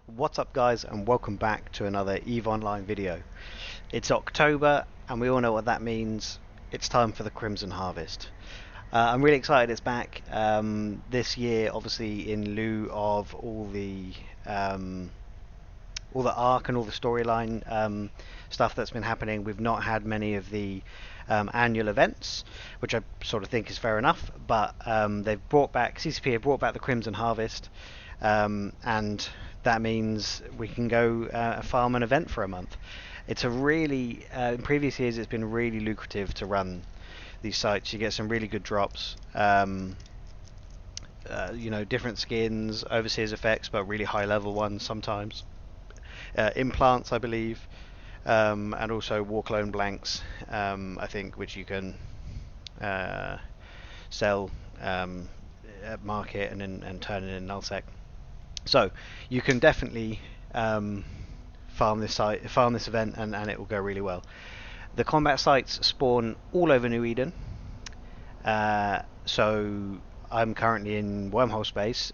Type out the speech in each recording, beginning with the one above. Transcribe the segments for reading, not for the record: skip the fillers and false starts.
What's up guys, and welcome back to another EVE Online video. It's October and we all know what that means. It's time for the Crimson Harvest. I'm really excited it's back this year, obviously in lieu of all the arc and all the storyline stuff that's been happening. We've not had many of the annual events, which I sort of think is fair enough, but they've brought back, CCP have brought back the Crimson Harvest, and that means we can go farm an event for a month. It's a really, in previous years it's been really lucrative to run these sites. You get some really good drops, different skins, overseers effects, but really high level ones sometimes. Implants, I believe, and also war clone blanks, I think, which you can sell at market and turn it in nullsec. So you can definitely farm this event, and it will go really well. The combat sites spawn all over New Eden, so I'm currently in wormhole space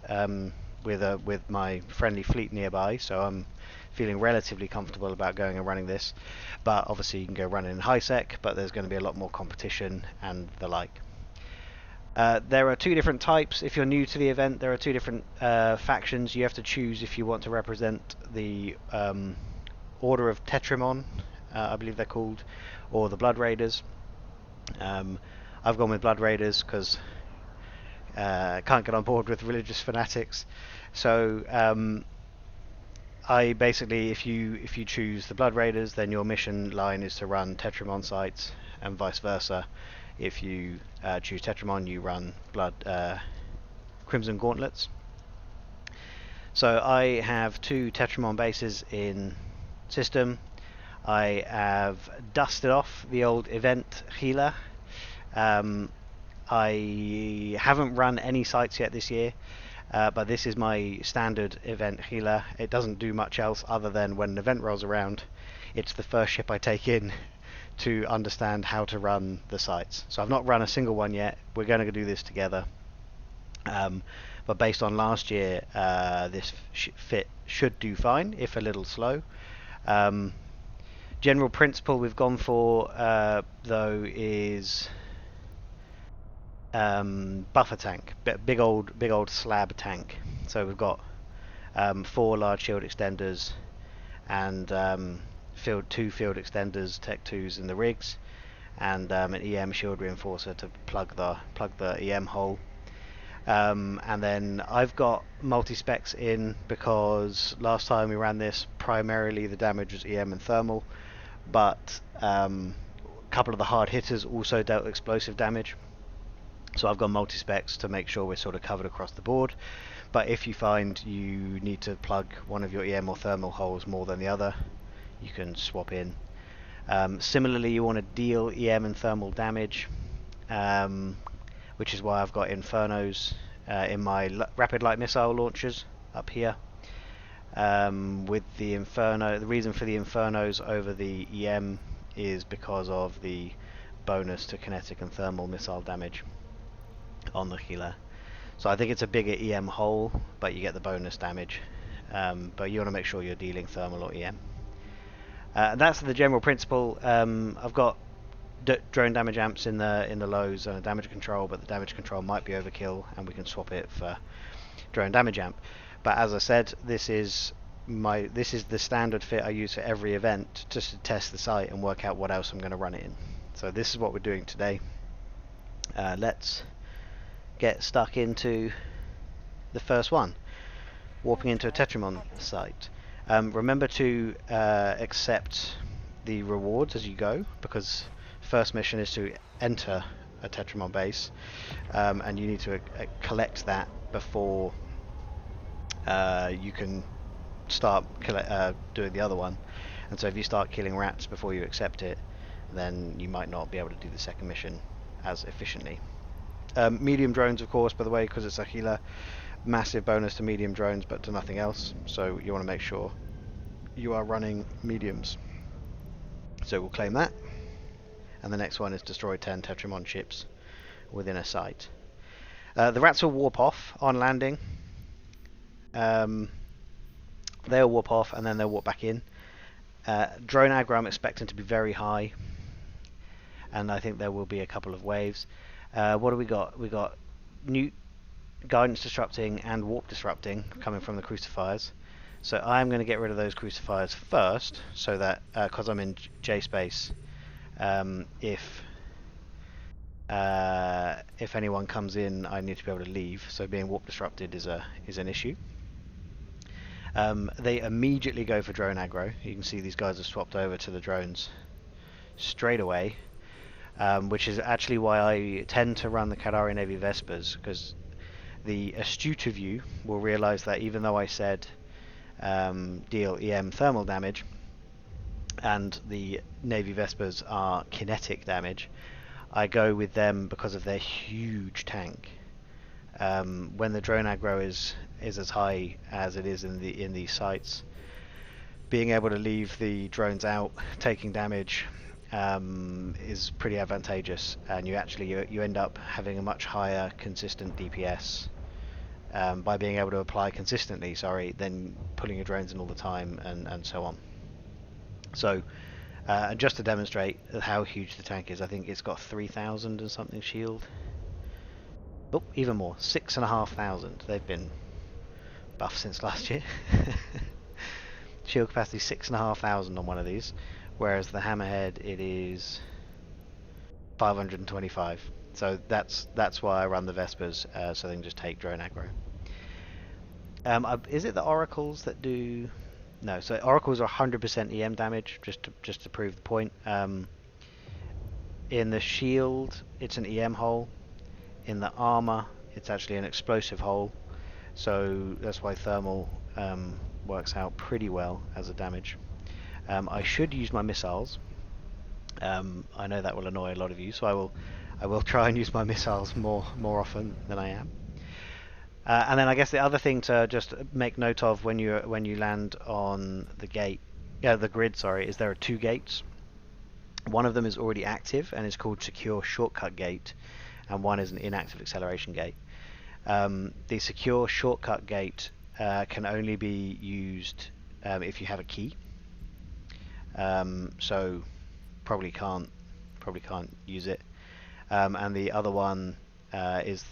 with my friendly fleet nearby, so I'm feeling relatively comfortable about going and running this. But obviously you can go run in high sec, but there's going to be a lot more competition and the like. There are two different types. If you're new to the event, there are two different factions. You have to choose if you want to represent the Order of Tetrimon, I believe they're called, or the Blood Raiders. I've gone with Blood Raiders because I can't get on board with religious fanatics. So I basically, if you choose the Blood Raiders, then your mission line is to run Tetrimon sites, and vice versa. If you choose Tetrimon, you run Crimson Gauntlets. So I have two Tetrimon bases in system. I have dusted off the old event Gila. I haven't run any sites yet this year, but this is my standard event Gila. It doesn't do much else other than when an event rolls around, it's the first ship I take in to understand how to run the sites. So I've not run a single one yet. We're going to do this together. But based on last year, this fit should do fine, if a little slow. General principle we've gone for, though, is buffer tank, big old slab tank. So we've got 4 large shield extenders and two field extenders, Tech 2s in the rigs, and an EM shield reinforcer to plug the EM hole. And then I've got multi-specs in because last time we ran this, primarily the damage was EM and thermal, but a couple of the hard hitters also dealt explosive damage. So I've got multi-specs to make sure we're sort of covered across the board. But if you find you need to plug one of your EM or thermal holes more than the other, you can swap in. Similarly, you want to deal EM and thermal damage, which is why I've got Infernos in my rapid light missile launchers up here. With the Inferno, the reason for the Infernos over the EM is because of the bonus to kinetic and thermal missile damage on the Gila. So I think it's a bigger EM hole, but you get the bonus damage. But you want to make sure you're dealing thermal or EM. That's the general principle. I've got drone damage amps in the lows and a damage control, but the damage control might be overkill, and we can swap it for drone damage amp. But as I said, this is the standard fit I use for every event, just to test the site and work out what else I'm going to run it in. So this is what we're doing today. Let's get stuck into the first one, warping into a Tetrimon site. Remember to accept the rewards as you go, because first mission is to enter a Tetrimon base, and you need to collect that before you can start doing the other one. And so if you start killing rats before you accept it, then you might not be able to do the second mission as efficiently. Medium drones, of course, by the way, because it's a healer, massive bonus to medium drones but to nothing else, so you want to make sure you are running mediums. So we'll claim that, and the next one is destroy 10 Tetrimon ships within a site. The rats will warp off on landing. They'll warp off and then they'll warp back in. Drone aggro I'm expecting to be very high, and I think there will be a couple of waves. What do we got? We got Newt, guidance disrupting and warp disrupting coming from the crucifiers. So I'm going to get rid of those crucifiers first, so that because I'm in J space, if anyone comes in, I need to be able to leave. So being warp disrupted is an issue. They immediately go for drone aggro. You can see these guys have swapped over to the drones straight away, which is actually why I tend to run the Kadari Navy Vespers, because the astute of you will realize that even though I said deal EM thermal damage and the Navy Vespers are kinetic damage, I go with them because of their huge tank. When the drone aggro is as high as it is in these sites, being able to leave the drones out taking damage is pretty advantageous, and you end up having a much higher consistent DPS by being able to apply consistently, than pulling your drones in all the time and so on. So just to demonstrate how huge the tank is, I think it's got 3,000 and something shield. Oh, even more, 6,500. They've been buffed since last year. Shield capacity 6,500 on one of these, whereas the Hammerhead it is 525. So that's why I run the Vespers, so they can just take drone aggro. Is it the Oracles that do? No, so Oracles are 100% EM damage, just to prove the point. In the shield, it's an EM hole. In the armor, it's actually an explosive hole. So that's why thermal works out pretty well as a damage. I should use my missiles. I know that will annoy a lot of you, so I will try and use my missiles more often than I am. And then I guess the other thing to just make note of when you land on the grid, is there are two gates. One of them is already active and is called Secure Shortcut Gate, and one is an inactive acceleration gate. The Secure Shortcut Gate can only be used if you have a key. So probably can't use it. And the other one is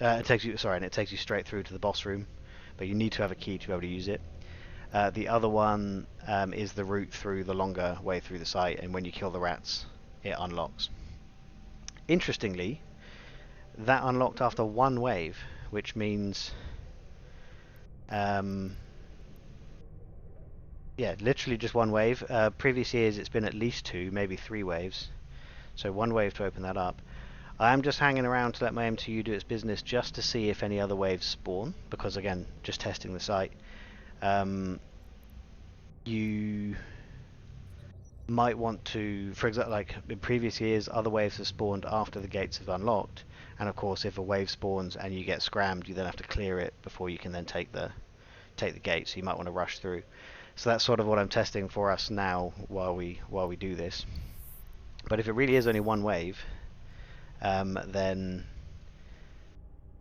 it takes you straight through to the boss room, but you need to have a key to be able to use it. The other one is the route through the longer way through the site, and when you kill the rats, it unlocks. Interestingly, that unlocked after one wave, which means literally just one wave. Previous years it's been at least 2, maybe 3 waves, so one wave to open that up. I am just hanging around to let my MTU do its business, just to see if any other waves spawn, because again, just testing the site. You might want to, for example, like in previous years, other waves have spawned after the gates have unlocked, and of course if a wave spawns and you get scrammed, you then have to clear it before you can then take the gate, so you might want to rush through. So that's sort of what I'm testing for us now while we do this. But if it really is only one wave, then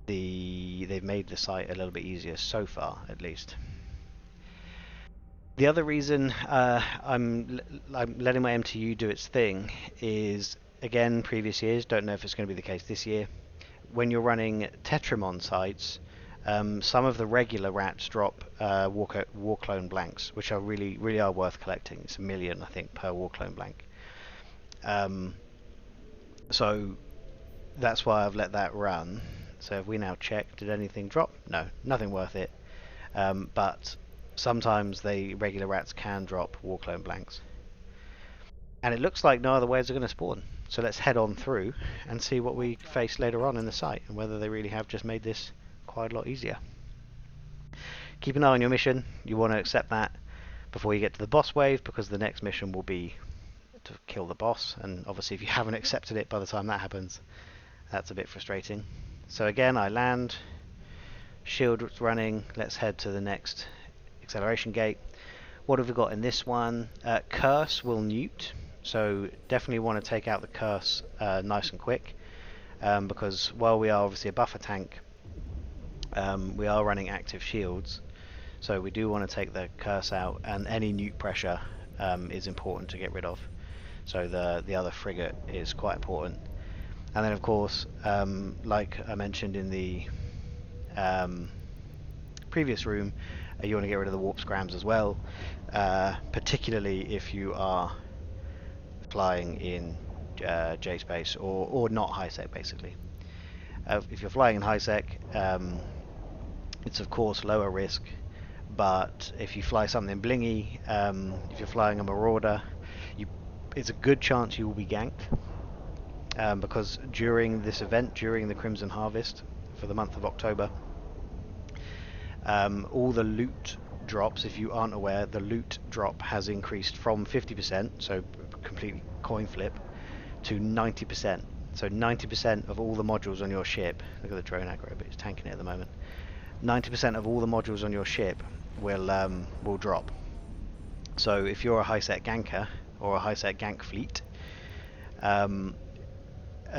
they've made the site a little bit easier so far, at least. The other reason I'm letting my MTU do its thing is, again, previous years, don't know if it's going to be the case this year. When you're running Tetrimon sites, some of the regular rats drop war clone blanks, which are really are worth collecting. It's 1 million, I think, per war clone blank. So that's why I've let that run. So if we now check, did anything drop? No, nothing worth it. But sometimes the regular rats can drop war clone blanks. And it looks like no other waves are going to spawn. So let's head on through and see what we face later on in the site, and whether they really have just made this quite a lot easier. Keep an eye on your mission. You want to accept that before you get to the boss wave, because the next mission will be to kill the boss, and obviously if you haven't accepted it by the time that happens, that's a bit frustrating. So again, I land, shield running, let's head to the next acceleration gate. What have we got in this one? Curse will newt, so definitely want to take out the curse nice and quick, because while we are obviously a buffer tank, we are running active shields, So we do want to take the curse out, and any nuke pressure is important to get rid of. So the other frigate is quite important. And then of course, like I mentioned in the previous room, you want to get rid of the warp scrams as well, particularly if you are flying in J space or not high sec basically. If you're flying in high sec, it's of course lower risk, but if you fly something blingy, if you're flying a marauder, it's a good chance you will be ganked, because during this event, during the Crimson Harvest for the month of October, all the loot drops, if you aren't aware, the loot drop has increased from 50%, so completely coin flip, to 90%. So 90% of all the modules on your ship, look at the drone aggro, but it's tanking it at the moment. 90% of all the modules on your ship will drop. So if you're a high set ganker or a high set gank fleet, and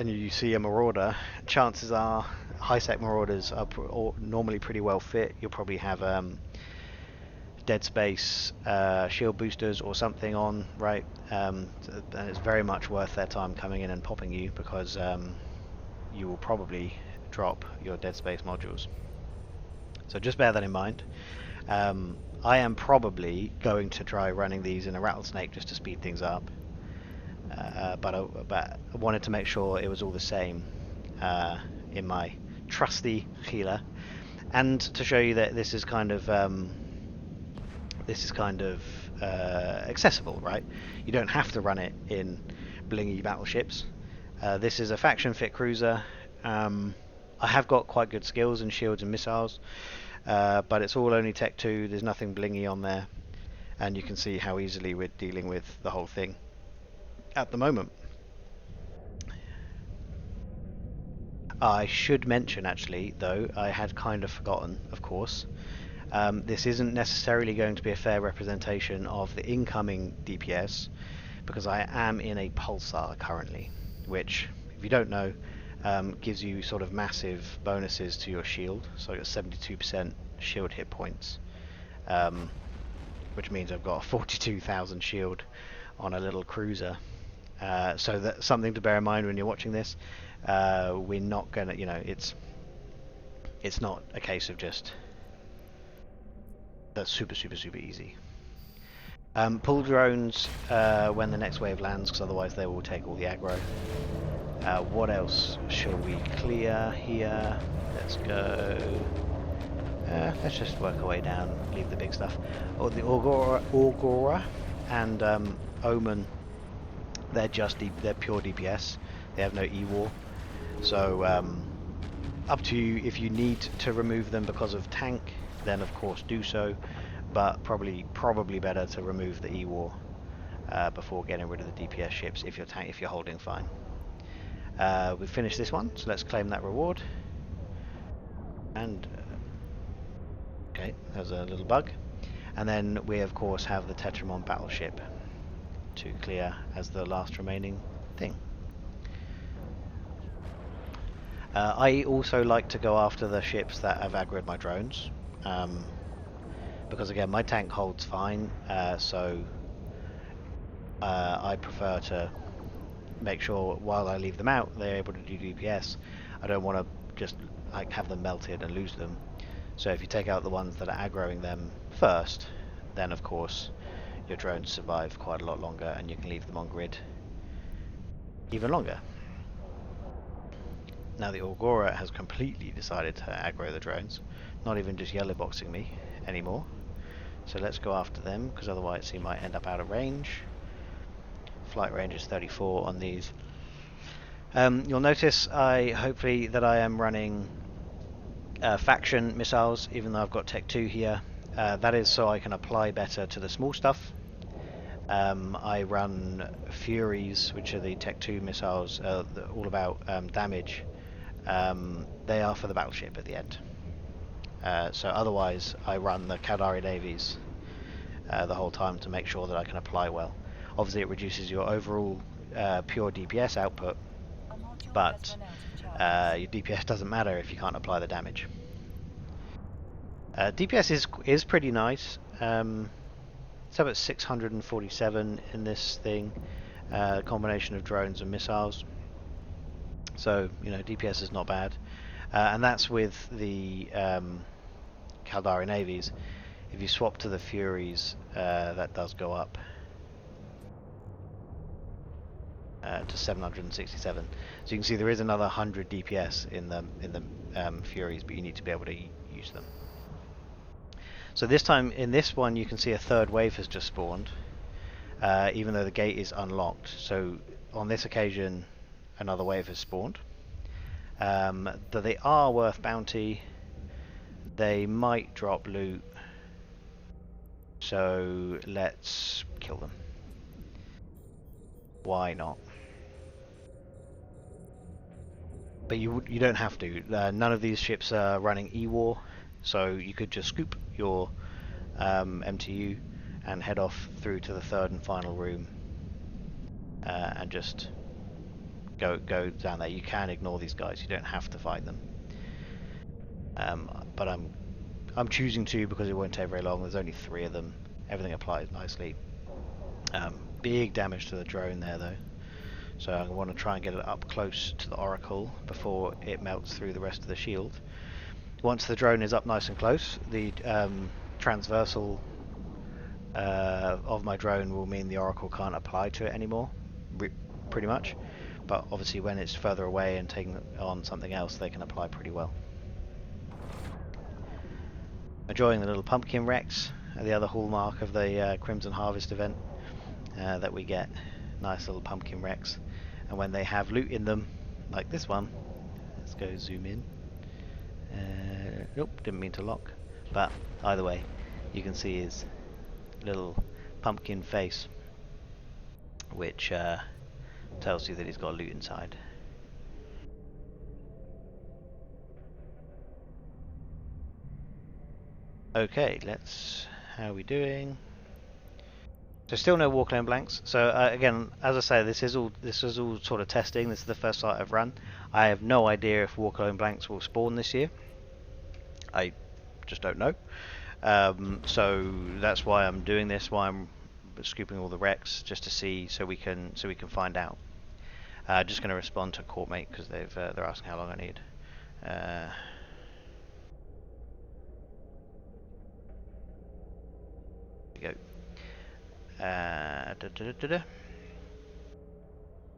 you see a marauder, chances are high set marauders are normally pretty well fit. You'll probably have dead space shield boosters or something on, right? And it's very much worth their time coming in and popping you, because you will probably drop your dead space modules. So just bear that in mind. I am probably going to try running these in a rattlesnake just to speed things up, but I wanted to make sure it was all the same in my trusty Gila, and to show you that this is kind of accessible, right? You don't have to run it in blingy battleships. This is a faction fit cruiser. I have got quite good skills in shields and missiles, but it's all only Tech 2, there's nothing blingy on there, and you can see how easily we're dealing with the whole thing at the moment. I should mention actually, though, I had kind of forgotten, of course, this isn't necessarily going to be a fair representation of the incoming DPS, because I am in a pulsar currently, which, if you don't know, gives you sort of massive bonuses to your shield. So I got 72% shield hit points, which means I've got a 42,000 shield on a little cruiser. So that's something to bear in mind when you're watching this. We're not gonna, it's not a case of just that's super easy. Pull drones when the next wave lands, because otherwise they will take all the aggro. What else shall we clear here? Let's go. Let's just work our way down, leave the big stuff. Oh, the Aurora and Omen, they're pure DPS. They have no E-War. So up to you. If you need to remove them because of tank, then of course do so. But probably better to remove the E-War before getting rid of the DPS ships if you're holding fine. We've finished this one, so let's claim that reward. And okay, there's a little bug. And then we of course have the Tetrimon battleship to clear as the last remaining thing. I also like to go after the ships that have aggroed my drones, because again my tank holds fine, so I prefer to make sure while I leave them out they're able to do DPS. I don't want to just like have them melted and lose them. So if you take out the ones that are aggroing them first, then of course your drones survive quite a lot longer and you can leave them on grid even longer. Now the Aurora has completely decided to aggro the drones, not even just yellow boxing me anymore. So let's go after them, because otherwise he might end up out of range. Flight range is 34 on these. You'll notice hopefully that I am running faction missiles, even though I've got Tech 2 here. That is so I can apply better to the small stuff. I run Furies, which are the Tech 2 missiles, all about damage. They are for the battleship at the end. So otherwise I run the Caldari Navies the whole time to make sure that I can apply well. Obviously it reduces your overall pure DPS output, but your DPS doesn't matter if you can't apply the damage. DPS is pretty nice. It's up at 647 in this thing, combination of drones and missiles. So DPS is not bad, and that's with the Caldari navies. If you swap to the Furies, that does go up to 767. So you can see there is another 100 DPS in the Furies, but you need to be able to use them. So this time, in this one, you can see a third wave has just spawned, even though the gate is unlocked. So on this occasion, another wave has spawned. Though they are worth bounty, they might drop loot. So let's kill them. Why not? But you don't have to. None of these ships are running E-War, so you could just scoop your MTU and head off through to the third and final room, and just go down there. You can ignore these guys. You don't have to fight them. But I'm choosing to because it won't take very long. There's only 3 of them. Everything applies nicely. Big damage to the drone there though. So I want to try and get it up close to the Oracle before it melts through the rest of the shield. Once the drone is up nice and close, the transversal of my drone will mean the Oracle can't apply to it anymore, pretty much. But obviously when it's further away and taking on something else, they can apply pretty well. Enjoying the little pumpkin wrecks, the other hallmark of the Crimson Harvest event that we get. Nice little pumpkin wrecks. And when they have loot in them, like this one, let's go zoom in. Nope, didn't mean to lock. But either way, you can see his little pumpkin face, which tells you that he's got loot inside. Okay, how are we doing? So still no war clone blanks. So again, as I say, this is all sort of testing. This is the first site I've run. I have no idea if war clone blanks will spawn this year. I just don't know. So that's why I'm doing this. Why I'm scooping all the wrecks, just to see, so we can find out. Just going to respond to Courtmate because they're asking how long I need. Here we go.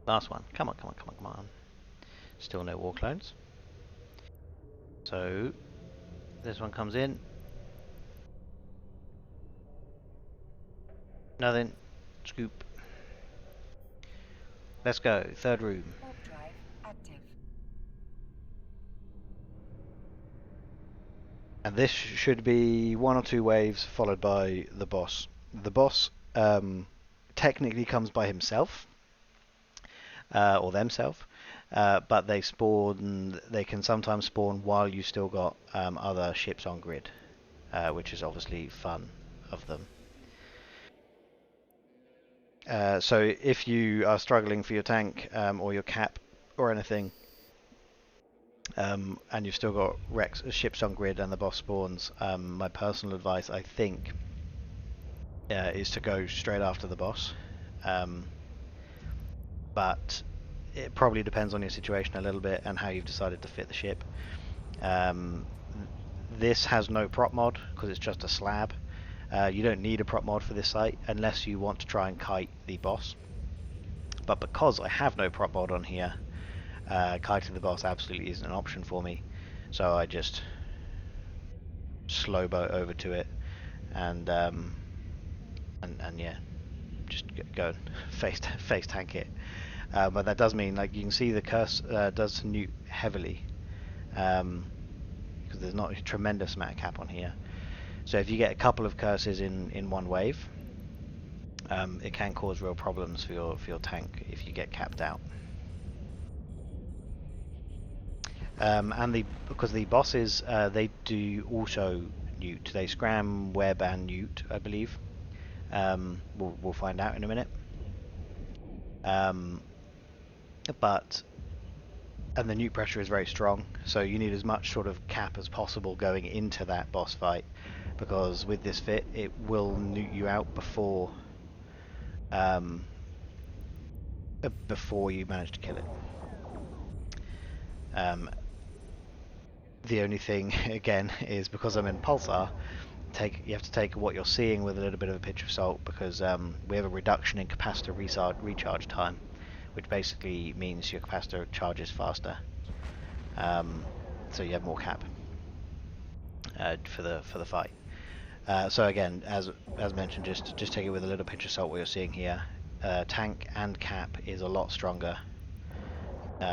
Last one. Come on. Still no war clones. So this one comes in. Nothing. Scoop. Let's go. Third room. Warp drive active. And this should be 1 or 2 waves followed by the boss. The boss technically comes by himself or themselves, but they spawn. They can sometimes spawn while you still got other ships on grid, which is obviously fun of them. So if you are struggling for your tank or your cap or anything, and you've still got ships on grid and the boss spawns, my personal advice, I think, is to go straight after the boss. But it probably depends on your situation a little bit and how you've decided to fit the ship. This has no prop mod because it's just a slab. You don't need a prop mod for this site unless you want to try and kite the boss. But because I have no prop mod on here, kiting the boss absolutely isn't an option for me. So I just slow boat over to it and yeah, just go and face tank it. But that does mean, like you can see, the curse does nuke heavily because there's not a tremendous amount of cap on here. So if you get a couple of curses in one wave, it can cause real problems for your tank if you get capped out. And because the bosses, they do also newt. They scram, web, and newt, I believe. We'll find out in a minute. But and the nuke pressure is very strong, so you need as much sort of cap as possible going into that boss fight, because with this fit it will nuke you out before you manage to kill it. The only thing again is, because I'm in pulsar, you have to take what you're seeing with a little bit of a pinch of salt, because we have a reduction in capacitor recharge time, which basically means your capacitor charges faster, so you have more cap for the fight. So again, as mentioned, just take it with a little pinch of salt what you're seeing here. Tank and cap is a lot stronger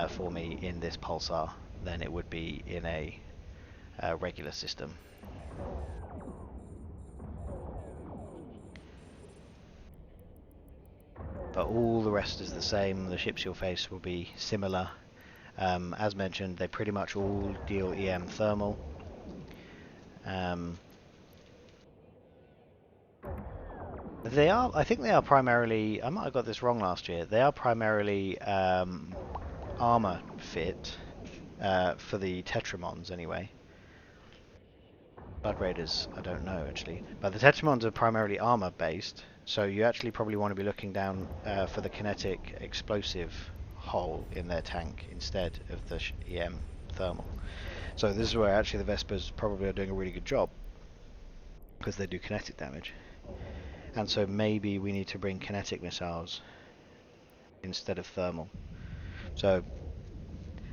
for me in this pulsar than it would be in a regular system. But all the rest is the same. The ships you'll face will be similar. As mentioned, they pretty much all deal EM thermal. I think they are primarily, I might have got this wrong last year, they are primarily armor fit for the Tetrimons anyway. Blood Raiders, I don't know actually. But the Tetrimons are primarily armor based, so you actually probably want to be looking down for the kinetic explosive hole in their tank instead of the EM thermal. So this is where actually the Vespers probably are doing a really good job, because they do kinetic damage. And so maybe we need to bring kinetic missiles instead of thermal. So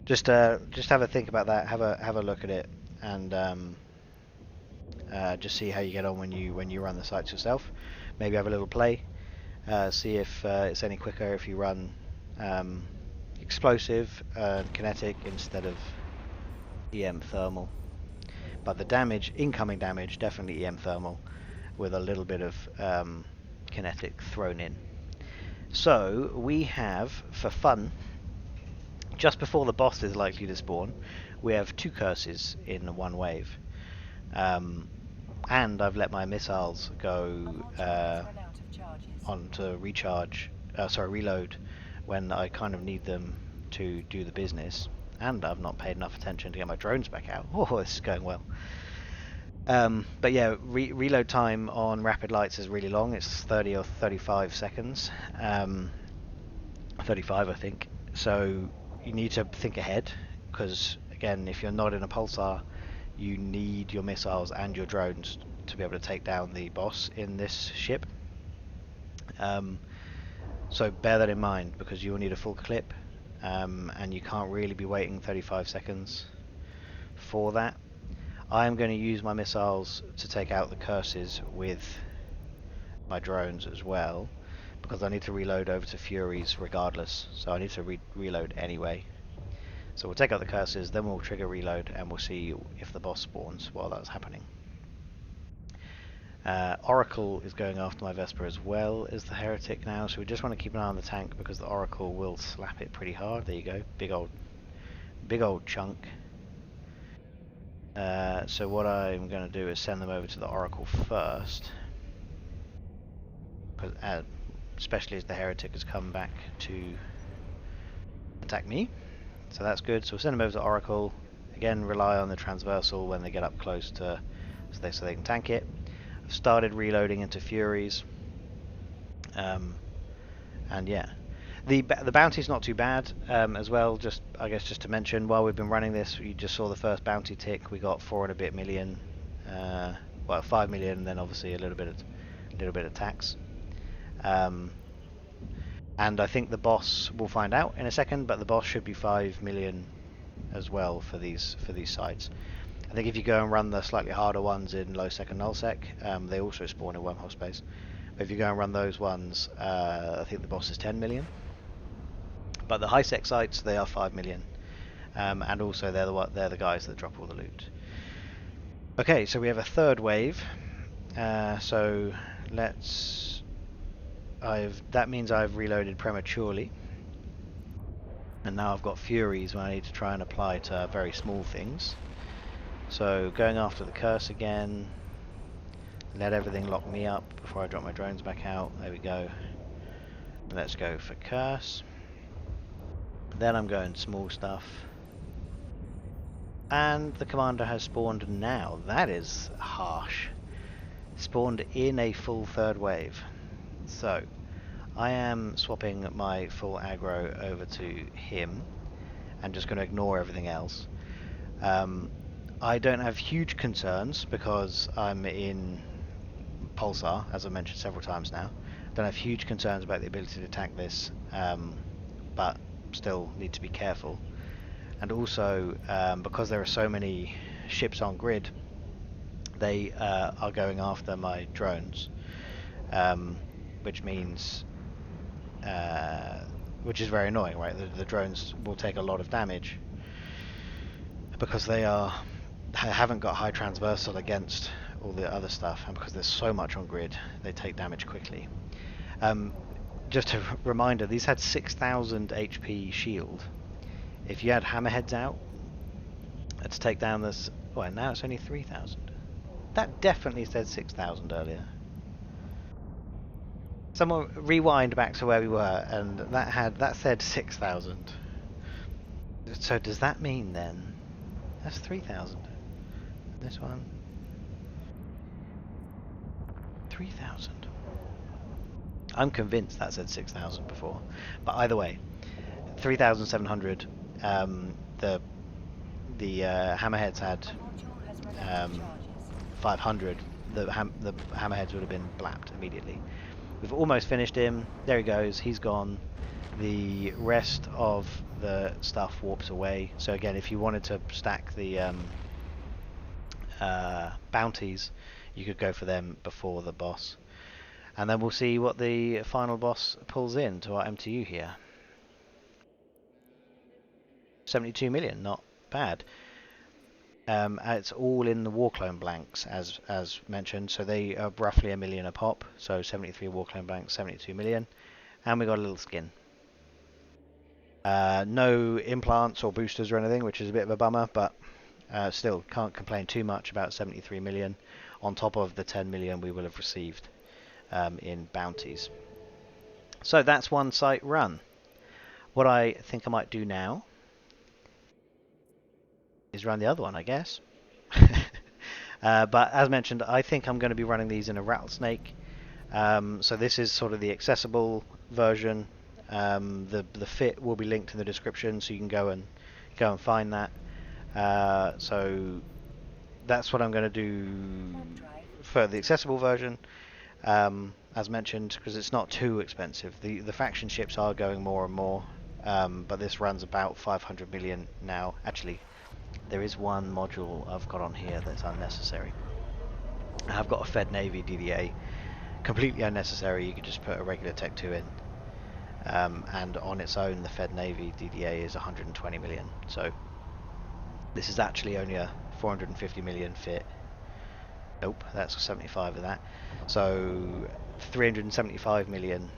just have a think about that. Have a look at it, and just see how you get on when you run the sites yourself. Maybe have a little play. See if it's any quicker if you run explosive kinetic instead of EM thermal. But the damage, incoming damage, definitely EM thermal, with a little bit of kinetic thrown in. So we have, for fun, just before the boss is likely to spawn, we have 2 curses in one wave. And I've let my missiles go on to reload when I kind of need them to do the business. And I've not paid enough attention to get my drones back out. Oh, this is going well. But yeah, reload time on rapid lights is really long. It's 30 or 35 seconds. 35, I think. So you need to think ahead, because again, if you're not in a pulsar, you need your missiles and your drones to be able to take down the boss in this ship. So bear that in mind, because you will need a full clip, and you can't really be waiting 35 seconds for that. I am going to use my missiles to take out the curses with my drones as well, because I need to reload over to Furies regardless, so I need to reload anyway. So we'll take out the curses, then we'll trigger reload, and we'll see if the boss spawns while that's happening. Oracle is going after my Vesper as well as the Heretic now, so we just want to keep an eye on the tank, because the Oracle will slap it pretty hard. There you go, big old chunk. So what I'm going to do is send them over to the Oracle first, especially as the Heretic has come back to attack me. So that's good. So we'll send them over to Oracle. Again, rely on the transversal when they get up close to, so they can tank it. I've started reloading into Furies, and yeah, the bounty's not too bad as well. I guess just to mention, while we've been running this, you just saw the first bounty tick. We got 4 and a bit million, well 5 million, and then obviously a little bit of tax. And I think the boss, we'll find out in a second, but the boss should be 5 million as well for these sites. I think if you go and run the slightly harder ones in low sec and null sec, they also spawn in wormhole space. But if you go and run those ones, I think the boss is 10 million. But the high sec sites, they are 5 million, and also they're the guys that drop all the loot. Okay, so we have a third wave. So that means I've reloaded prematurely, and now I've got Furies when I need to try and apply to very small things. So going after the curse again, let everything lock me up before I drop my drones back out. There we go. Let's go for curse. Then I'm going small stuff. And the commander has spawned now. That is harsh. Spawned in a full third wave. So, I am swapping my full aggro over to him and just going to ignore everything else. I don't have huge concerns because I'm in Pulsar, as I mentioned several times now. Don't have huge concerns about the ability to attack this, but still need to be careful. And also, because there are so many ships on grid, they are going after my drones, which means, which is very annoying, right? The drones will take a lot of damage because they haven't got high transversal against all the other stuff, and because there's so much on grid, they take damage quickly. Just a reminder, these had 6,000 HP shield. If you had hammerheads out to take down this, well, now it's only 3,000. That definitely said 6,000 earlier. Someone rewind back to where we were, and that said 6,000. So does that mean then that's 3,000? This one 3,000. I'm convinced that said 6,000 before, but either way, 3,700. The hammerheads had 500. The hammerheads would have been blapped immediately. We've almost finished him. There he goes. He's gone. The rest of the stuff warps away. So again, if you wanted to stack the bounties, you could go for them before the boss. And then we'll see what the final boss pulls in to our MTU here. 72 million, not bad. It's all in the war clone blanks, as mentioned, so they are roughly $1 million a pop. So 73 war clone blanks, 72 million, and we got a little skin. No implants or boosters or anything, which is a bit of a bummer, but still can't complain too much about 73 million on top of the 10 million we will have received in bounties. So that's one site run. What I think I might do now is run the other one, I guess. But as mentioned, I think I'm going to be running these in a rattlesnake. So this is sort of the accessible version. The fit will be linked in the description, so you can go and find that. So that's what I'm going to do for the accessible version, as mentioned, because it's not too expensive. The faction ships are going more and more, but this runs about 500 million now. Actually, there is one module I've got on here that's unnecessary. I've got a Fed Navy DDA, completely unnecessary. You could just put a regular Tech 2 in, and on its own the Fed Navy DDA is 120 million. So this is actually only a 450 million fit. Nope, that's 75 of that. So 375 million.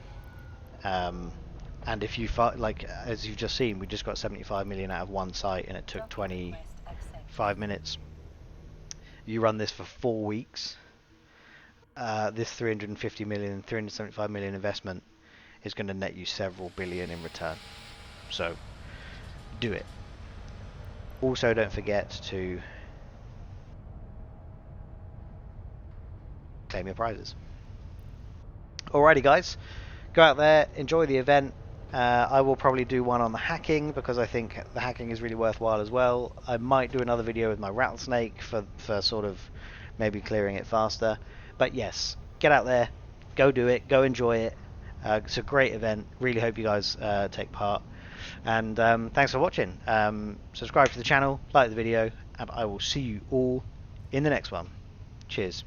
And if you like, as you've just seen, we just got 75 million out of one site, and it took 25 minutes. You run this for 4 weeks. This 350 million, 375 million investment is going to net you several billion in return. So do it. Also, don't forget to claim your prizes. Alrighty guys, go out there, enjoy the event. I will probably do one on the hacking, because I think the hacking is really worthwhile as well. I might do another video with my rattlesnake for sort of maybe clearing it faster. But yes, get out there, go do it, go enjoy it. It's a great event. Really hope you guys take part. And thanks for watching. Subscribe to the channel, like the video, and I will see you all in the next one. Cheers.